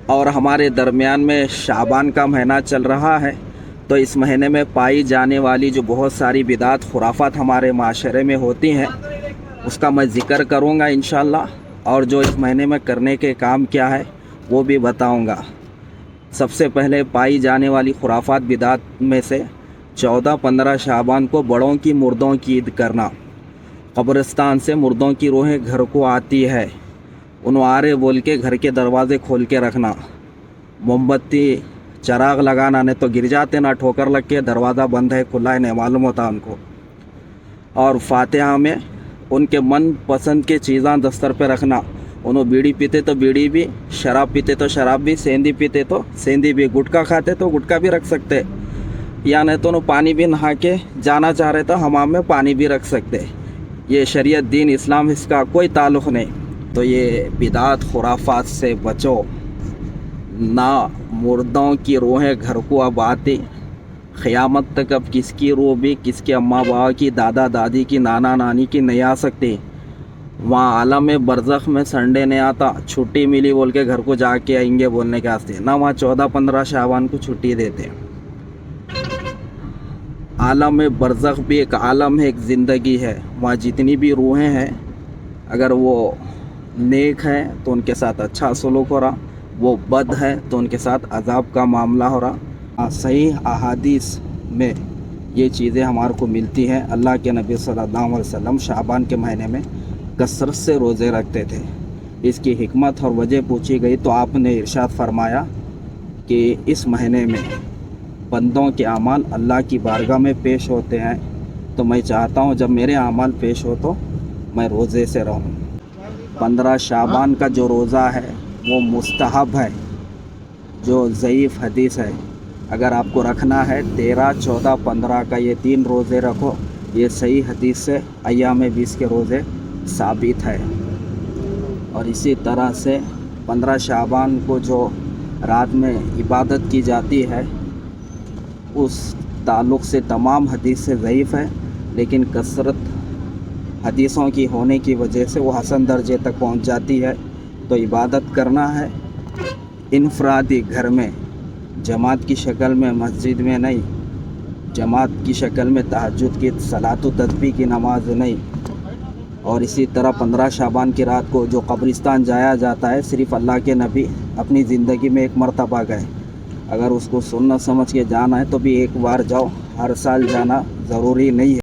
اور ہمارے درمیان میں شعبان کا مہینہ چل رہا ہے، تو اس مہینے میں پائی جانے والی جو بہت ساری بدعت خرافات ہمارے معاشرے میں ہوتی ہیں اس کا میں ذکر کروں گا انشاءاللہ، اور جو اس مہینے میں کرنے کے کام کیا ہے وہ بھی بتاؤں گا۔ سب سے پہلے پائی جانے والی خرافات بدعت میں سے 14-15 شعبان کو بڑوں کی مردوں کی عید کرنا۔ قبرستان سے مردوں کی روحیں گھر کو آتی ہے، انہوں آرے بول کے گھر کے دروازے کھول کے رکھنا، موم بتی چراغ لگانا، نہیں تو گر جاتے نا، ٹھوکر لگ کے دروازہ بند ہے کھلا ہے نہیں معلوم ہوتا ان کو۔ اور فاتحہ میں ان کے من پسند کے چیزاں دستر پہ رکھنا، انہوں بیڑی پیتے تو بیڑی بھی، شراب پیتے تو شراب بھی، سیندی پیتے تو سیندی بھی، گٹکا کھاتے تو گٹکا بھی رکھ سکتے، یا نہیں تو انہوں پانی بھی نہا کے جانا چاہ رہے تو حمام میں پانی بھی رکھ سکتے۔ یہ شریعت دین اسلام اس کا کوئی تعلق نہیں، تو یہ بدعت خرافات سے بچو۔ نہ مردوں کی روحیں گھر کو اب آتی، قیامت تک اب کس کی روح بھی کس کے اماں باوا کی، دادا دادی کی، نانا نانی کی نہیں آ سکتی۔ وہاں عالم برزخ میں سنڈے نہیں آتا، چھٹی ملی بول کے گھر کو جا کے آئیں گے بولنے کے واسطے، نہ وہاں 14-15 شعبان کو چھٹی دیتے۔ عالم برزخ بھی ایک عالم ہے، ایک زندگی ہے، وہاں جتنی بھی روحیں ہیں اگر وہ نیک ہیں تو ان کے ساتھ اچھا سلوک ہو رہا، وہ بد ہے تو ان کے ساتھ عذاب کا معاملہ ہو رہا۔ صحیح احادیث میں یہ چیزیں ہمارے کو ملتی ہیں۔ اللہ کے نبی صلی اللہ علیہ وسلم شعبان کے مہینے میں کثرت سے روزے رکھتے تھے۔ اس کی حکمت اور وجہ پوچھی گئی تو آپ نے ارشاد فرمایا کہ اس مہینے میں بندوں کے اعمال اللہ کی بارگاہ میں پیش ہوتے ہیں، تو میں چاہتا ہوں جب میرے اعمال پیش ہو تو میں روزے سے رہوں۔ 15 شعبان کا جو روزہ ہے وہ مستحب ہے، جو ضعیف حدیث ہے۔ اگر آپ کو رکھنا ہے 13، 14، 15 کا یہ 3 روزے رکھو، یہ صحیح حدیث سے ایام 20 کے روزے ثابت ہے۔ اور اسی طرح سے 15 شعبان کو جو رات میں عبادت کی جاتی ہے اس تعلق سے تمام حدیث سے ضعیف ہے، لیکن کثرت حدیثوں کی ہونے کی وجہ سے وہ حسن درجے تک پہنچ جاتی ہے۔ تو عبادت کرنا ہے انفرادی گھر میں، جماعت کی شکل میں مسجد میں نہیں، جماعت کی شکل میں تہجد کی صلاۃ و تسبیح کی نماز نہیں۔ اور اسی طرح 15 شعبان کی رات کو جو قبرستان جایا جاتا ہے، صرف اللہ کے نبی اپنی زندگی میں ایک مرتبہ گئے، اگر اس کو سنت سمجھ کے جانا ہے تو بھی ایک بار جاؤ، ہر سال جانا ضروری نہیں ہے۔